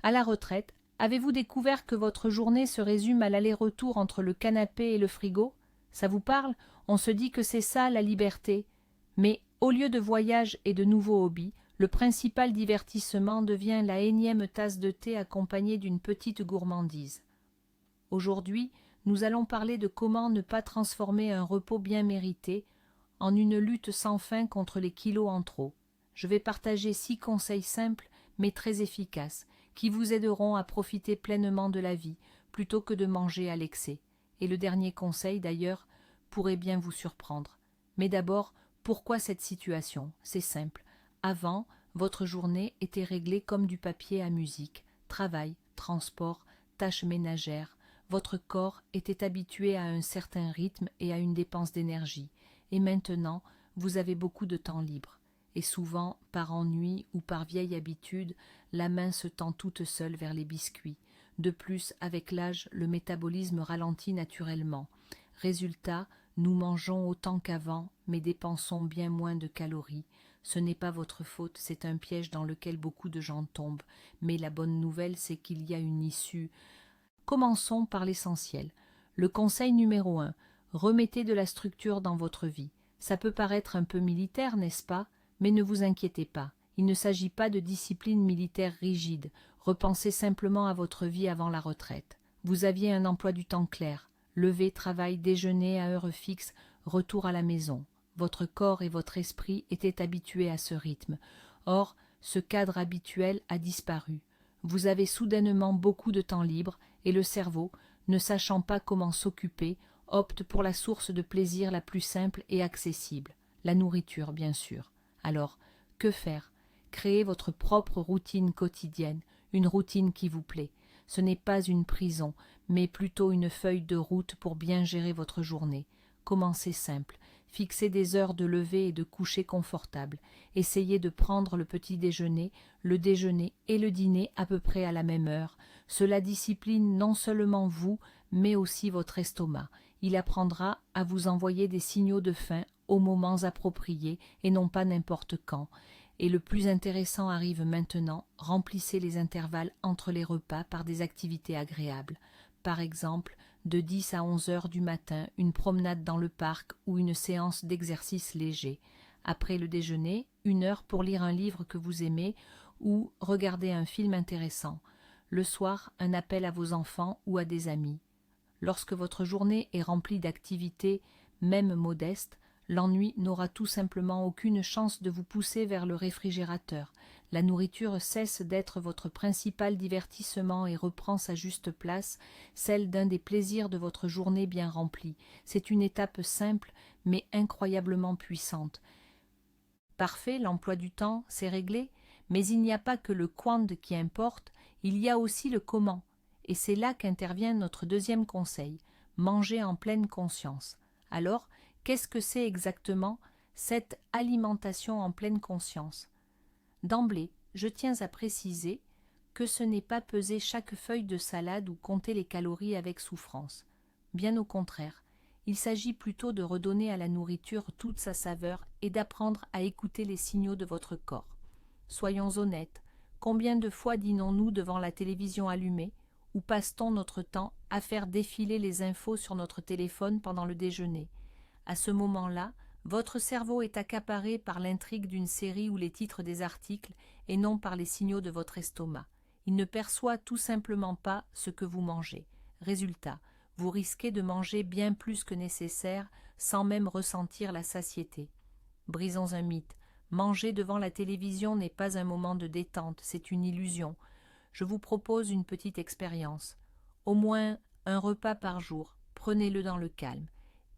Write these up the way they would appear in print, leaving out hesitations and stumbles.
À la retraite, avez-vous découvert que votre journée se résume à l'aller-retour entre le canapé et le frigo? Ça vous parle? On se dit que c'est ça la liberté. Mais au lieu de voyages et de nouveaux hobbies, le principal divertissement devient la énième tasse de thé accompagnée d'une petite gourmandise. Aujourd'hui, nous allons parler de comment ne pas transformer un repos bien mérité en une lutte sans fin contre les kilos en trop. Je vais partager 6 conseils simples mais très efficaces qui vous aideront à profiter pleinement de la vie plutôt que de manger à l'excès. Et le dernier conseil d'ailleurs pourrait bien vous surprendre. Mais d'abord, pourquoi cette situation? C'est simple. Avant, votre journée était réglée comme du papier à musique. Travail, transport, tâches ménagères. Votre corps était habitué à un certain rythme et à une dépense d'énergie. Et maintenant, vous avez beaucoup de temps libre. Et souvent, par ennui ou par vieille habitude, la main se tend toute seule vers les biscuits. De plus, avec l'âge, le métabolisme ralentit naturellement. Résultat, nous mangeons autant qu'avant, mais dépensons bien moins de calories. Ce n'est pas votre faute, c'est un piège dans lequel beaucoup de gens tombent. Mais la bonne nouvelle, c'est qu'il y a une issue. Commençons par l'essentiel. Le conseil numéro 1. Remettez de la structure dans votre vie. Ça peut paraître un peu militaire, n'est-ce pas? Mais ne vous inquiétez pas. Il ne s'agit pas de discipline militaire rigide. Repensez simplement à votre vie avant la retraite. Vous aviez un emploi du temps clair. Lever, travail, déjeuner à heure fixe, retour à la maison. Votre corps et votre esprit étaient habitués à ce rythme. Or, ce cadre habituel a disparu. Vous avez soudainement beaucoup de temps libre et le cerveau, ne sachant pas comment s'occuper, opte pour la source de plaisir la plus simple et accessible, la nourriture bien sûr. Alors, que faire? Créez votre propre routine quotidienne, une routine qui vous plaît. Ce n'est pas une prison, mais plutôt une feuille de route pour bien gérer votre journée. Commencez simple. Fixez des heures de lever et de coucher confortables. Essayez de prendre le petit déjeuner, le déjeuner et le dîner à peu près à la même heure. Cela discipline non seulement vous, mais aussi votre estomac. Il apprendra à vous envoyer des signaux de faim aux moments appropriés et non pas n'importe quand. Et le plus intéressant arrive maintenant, remplissez les intervalles entre les repas par des activités agréables. Par exemple, de 10 à 11 heures du matin, une promenade dans le parc ou une séance d'exercice léger. Après le déjeuner, 1 heure pour lire un livre que vous aimez ou regarder un film intéressant. Le soir, un appel à vos enfants ou à des amis. Lorsque votre journée est remplie d'activités, même modestes, l'ennui n'aura tout simplement aucune chance de vous pousser vers le réfrigérateur. La nourriture cesse d'être votre principal divertissement et reprend sa juste place, celle d'un des plaisirs de votre journée bien remplie. C'est une étape simple, mais incroyablement puissante. Parfait, l'emploi du temps, c'est réglé, mais il n'y a pas que le quand qui importe, il y a aussi le comment. Et c'est là qu'intervient notre deuxième conseil, manger en pleine conscience. Alors, qu'est-ce que c'est exactement cette alimentation en pleine conscience? D'emblée, je tiens à préciser que ce n'est pas peser chaque feuille de salade ou compter les calories avec souffrance. Bien au contraire, il s'agit plutôt de redonner à la nourriture toute sa saveur et d'apprendre à écouter les signaux de votre corps. Soyons honnêtes, combien de fois dînons-nous devant la télévision allumée ou passe-t-on notre temps à faire défiler les infos sur notre téléphone pendant le déjeuner? À ce moment-là, votre cerveau est accaparé par l'intrigue d'une série ou les titres des articles et non par les signaux de votre estomac. Il ne perçoit tout simplement pas ce que vous mangez. Résultat, vous risquez de manger bien plus que nécessaire sans même ressentir la satiété. Brisons un mythe. Manger devant la télévision n'est pas un moment de détente, c'est une illusion. Je vous propose une petite expérience. Au moins un repas par jour, prenez-le dans le calme.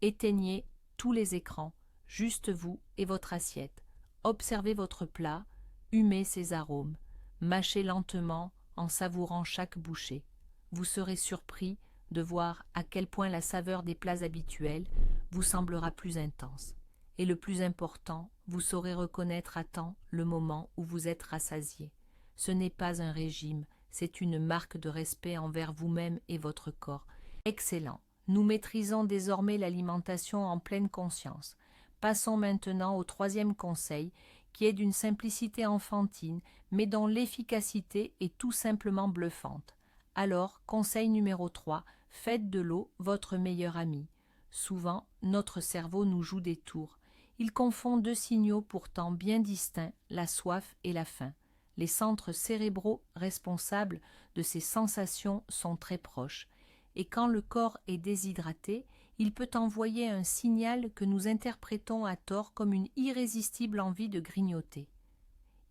Éteignez tous les écrans, juste vous et votre assiette. Observez votre plat, humez ses arômes. Mâchez lentement en savourant chaque bouchée. Vous serez surpris de voir à quel point la saveur des plats habituels vous semblera plus intense. Et le plus important, vous saurez reconnaître à temps le moment où vous êtes rassasié. Ce n'est pas un régime, c'est une marque de respect envers vous-même et votre corps. Excellent. Nous maîtrisons désormais l'alimentation en pleine conscience. Passons maintenant au troisième conseil, qui est d'une simplicité enfantine, mais dont l'efficacité est tout simplement bluffante. Alors, conseil numéro 3, faites de l'eau votre meilleur ami. Souvent, notre cerveau nous joue des tours. Il confond deux signaux pourtant bien distincts, la soif et la faim. Les centres cérébraux responsables de ces sensations sont très proches, et quand le corps est déshydraté, il peut envoyer un signal que nous interprétons à tort comme une irrésistible envie de grignoter.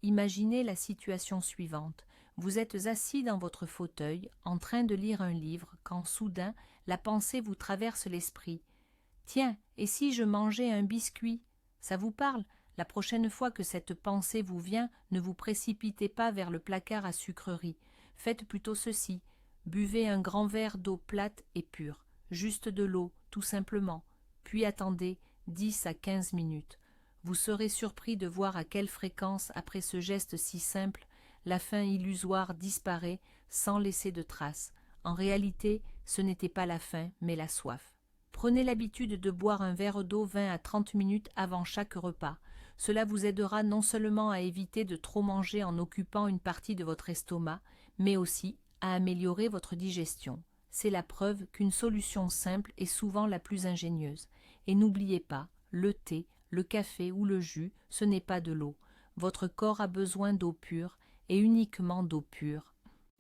Imaginez la situation suivante. Vous êtes assis dans votre fauteuil, en train de lire un livre, quand soudain la pensée vous traverse l'esprit. « Tiens, et si je mangeais un biscuit ?» Ça vous parle? La prochaine fois que cette pensée vous vient, ne vous précipitez pas vers le placard à sucreries. Faites plutôt ceci. Buvez un grand verre d'eau plate et pure, juste de l'eau, tout simplement, puis attendez 10 à 15 minutes. Vous serez surpris de voir à quelle fréquence, après ce geste si simple, la faim illusoire disparaît sans laisser de traces. En réalité, ce n'était pas la faim, mais la soif. Prenez l'habitude de boire un verre d'eau 20 à 30 minutes avant chaque repas. Cela vous aidera non seulement à éviter de trop manger en occupant une partie de votre estomac, mais aussi à améliorer votre digestion. C'est la preuve qu'une solution simple est souvent la plus ingénieuse. Et n'oubliez pas, le thé, le café ou le jus, ce n'est pas de l'eau. Votre corps a besoin d'eau pure, et uniquement d'eau pure.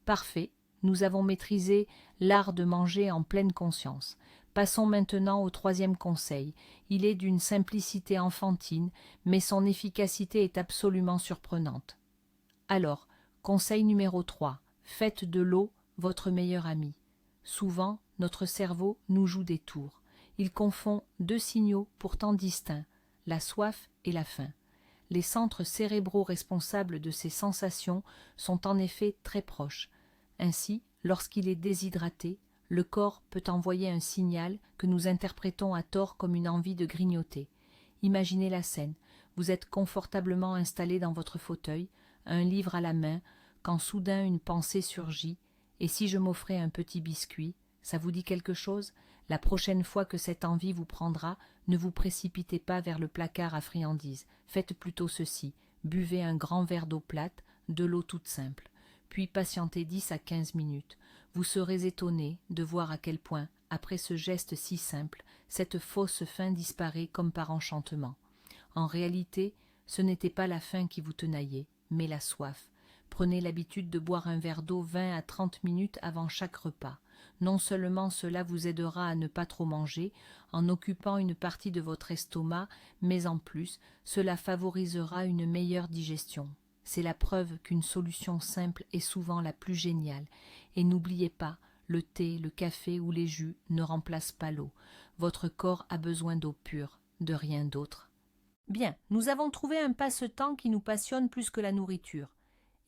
Parfait, nous avons maîtrisé l'art de manger en pleine conscience. Passons maintenant au troisième conseil. Il est d'une simplicité enfantine, mais son efficacité est absolument surprenante. Alors, conseil numéro 3. Faites de l'eau votre meilleur ami. Souvent, notre cerveau nous joue des tours. Il confond deux signaux pourtant distincts, la soif et la faim. Les centres cérébraux responsables de ces sensations sont en effet très proches. Ainsi, lorsqu'il est déshydraté, le corps peut envoyer un signal que nous interprétons à tort comme une envie de grignoter. Imaginez la scène. Vous êtes confortablement installé dans votre fauteuil, un livre à la main, quand soudain une pensée surgit. Et si je m'offrais un petit biscuit, ça vous dit quelque chose? La prochaine fois que cette envie vous prendra, ne vous précipitez pas vers le placard à friandises. Faites plutôt ceci. Buvez un grand verre d'eau plate, de l'eau toute simple. Puis patientez 10 à 15 minutes. Vous serez étonné de voir à quel point, après ce geste si simple, cette fausse faim disparaît comme par enchantement. En réalité, ce n'était pas la faim qui vous tenaillait, mais la soif. Prenez l'habitude de boire un verre d'eau 20 à 30 minutes avant chaque repas. Non seulement cela vous aidera à ne pas trop manger, en occupant une partie de votre estomac, mais en plus, cela favorisera une meilleure digestion. C'est la preuve qu'une solution simple est souvent la plus géniale. Et n'oubliez pas, le thé, le café ou les jus ne remplacent pas l'eau. Votre corps a besoin d'eau pure, de rien d'autre. Bien, nous avons trouvé un passe-temps qui nous passionne plus que la nourriture.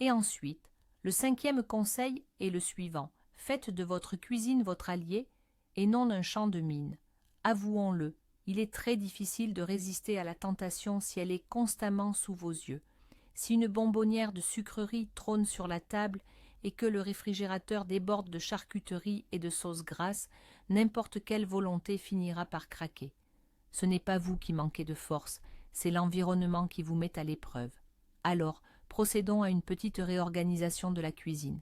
Et ensuite, le cinquième conseil est le suivant. Faites de votre cuisine votre allié et non un champ de mine. Avouons-le, il est très difficile de résister à la tentation si elle est constamment sous vos yeux. Si une bonbonnière de sucreries trône sur la table et que le réfrigérateur déborde de charcuterie et de sauces grasses, n'importe quelle volonté finira par craquer. Ce n'est pas vous qui manquez de force, c'est l'environnement qui vous met à l'épreuve. Alors, procédons à une petite réorganisation de la cuisine.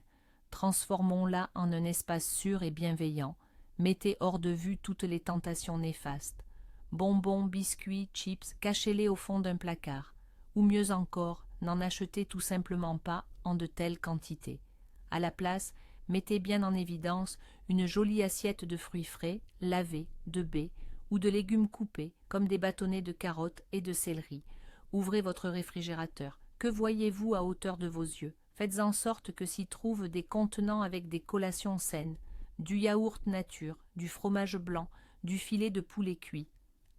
Transformons-la en un espace sûr et bienveillant. Mettez hors de vue toutes les tentations néfastes. Bonbons, biscuits, chips, cachez-les au fond d'un placard. Ou mieux encore, n'en achetez tout simplement pas en de telles quantités. À la place, mettez bien en évidence une jolie assiette de fruits frais, lavés, de baies ou de légumes coupés, comme des bâtonnets de carottes et de céleri. Ouvrez votre réfrigérateur. Que voyez-vous à hauteur de vos yeux? Faites en sorte que s'y trouvent des contenants avec des collations saines, du yaourt nature, du fromage blanc, du filet de poulet cuit.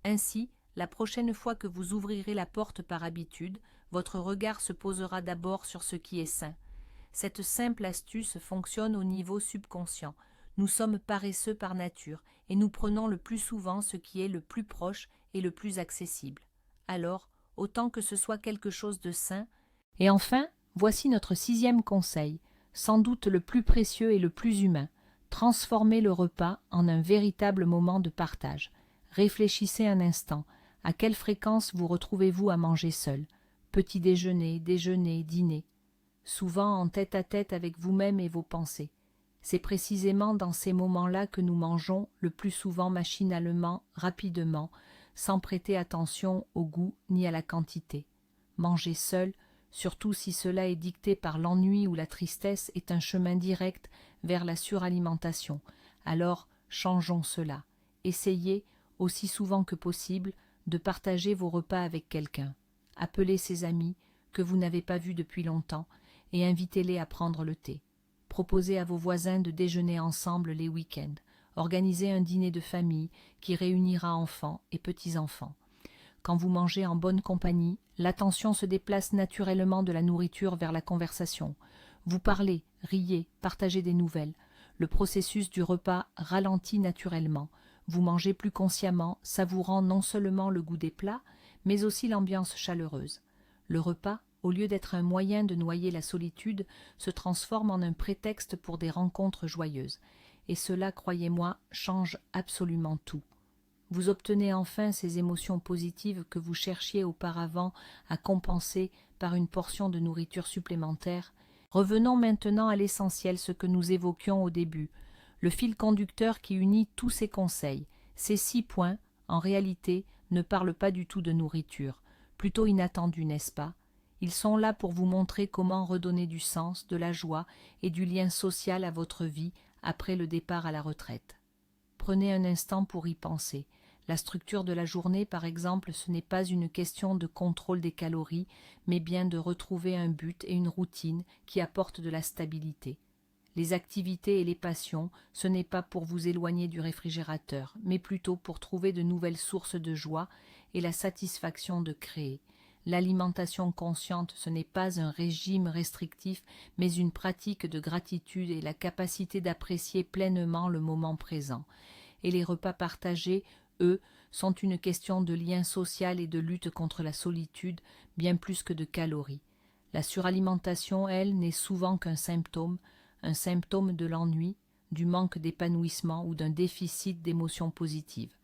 Ainsi, la prochaine fois que vous ouvrirez la porte par habitude, votre regard se posera d'abord sur ce qui est sain. Cette simple astuce fonctionne au niveau subconscient. Nous sommes paresseux par nature et nous prenons le plus souvent ce qui est le plus proche et le plus accessible. Alors, autant que ce soit quelque chose de sain. Et enfin, voici notre sixième conseil, sans doute le plus précieux et le plus humain. Transformez le repas en un véritable moment de partage. Réfléchissez un instant. À quelle fréquence vous retrouvez-vous à manger seul? Petit déjeuner, déjeuner, dîner, souvent en tête-à-tête avec vous-même et vos pensées. C'est précisément dans ces moments-là que nous mangeons, le plus souvent machinalement, rapidement, sans prêter attention au goût ni à la quantité. Manger seul, surtout si cela est dicté par l'ennui ou la tristesse, est un chemin direct vers la suralimentation. Alors, changeons cela. Essayez, aussi souvent que possible, de partager vos repas avec quelqu'un. Appelez ses amis, que vous n'avez pas vus depuis longtemps, et invitez-les à prendre le thé. Proposez à vos voisins de déjeuner ensemble les week-ends. Organisez un dîner de famille qui réunira enfants et petits-enfants. Quand vous mangez en bonne compagnie, l'attention se déplace naturellement de la nourriture vers la conversation. Vous parlez, riez, partagez des nouvelles. Le processus du repas ralentit naturellement. Vous mangez plus consciemment, savourant non seulement le goût des plats, mais aussi l'ambiance chaleureuse. Le repas, au lieu d'être un moyen de noyer la solitude, se transforme en un prétexte pour des rencontres joyeuses. Et cela, croyez-moi, change absolument tout. Vous obtenez enfin ces émotions positives que vous cherchiez auparavant à compenser par une portion de nourriture supplémentaire. Revenons maintenant à l'essentiel, ce que nous évoquions au début, le fil conducteur qui unit tous ces conseils. Ces 6 points, en réalité, ne parlent pas du tout de nourriture, plutôt inattendus, n'est-ce pas? Ils sont là pour vous montrer comment redonner du sens, de la joie et du lien social à votre vie après le départ à la retraite. Prenez un instant pour y penser. La structure de la journée, par exemple, ce n'est pas une question de contrôle des calories, mais bien de retrouver un but et une routine qui apportent de la stabilité. Les activités et les passions, ce n'est pas pour vous éloigner du réfrigérateur, mais plutôt pour trouver de nouvelles sources de joie et la satisfaction de créer. L'alimentation consciente, ce n'est pas un régime restrictif, mais une pratique de gratitude et la capacité d'apprécier pleinement le moment présent. Et les repas partagés, eux, sont une question de lien social et de lutte contre la solitude, bien plus que de calories. La suralimentation, elle, n'est souvent qu'un symptôme de l'ennui, du manque d'épanouissement ou d'un déficit d'émotions positives.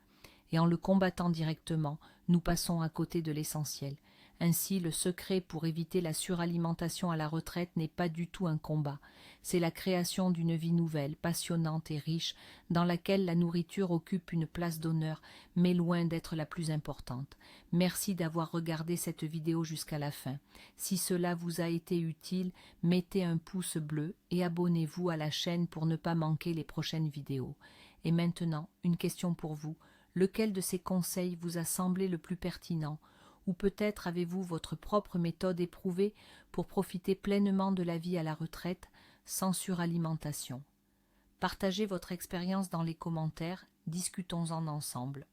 Et en le combattant directement, nous passons à côté de l'essentiel. Ainsi, le secret pour éviter la suralimentation à la retraite n'est pas du tout un combat. C'est la création d'une vie nouvelle, passionnante et riche, dans laquelle la nourriture occupe une place d'honneur, mais loin d'être la plus importante. Merci d'avoir regardé cette vidéo jusqu'à la fin. Si cela vous a été utile, mettez un pouce bleu et abonnez-vous à la chaîne pour ne pas manquer les prochaines vidéos. Et maintenant, une question pour vous. Lequel de ces conseils vous a semblé le plus pertinent ? Ou peut-être avez-vous votre propre méthode éprouvée pour profiter pleinement de la vie à la retraite sans suralimentation. Partagez votre expérience dans les commentaires, discutons-en ensemble.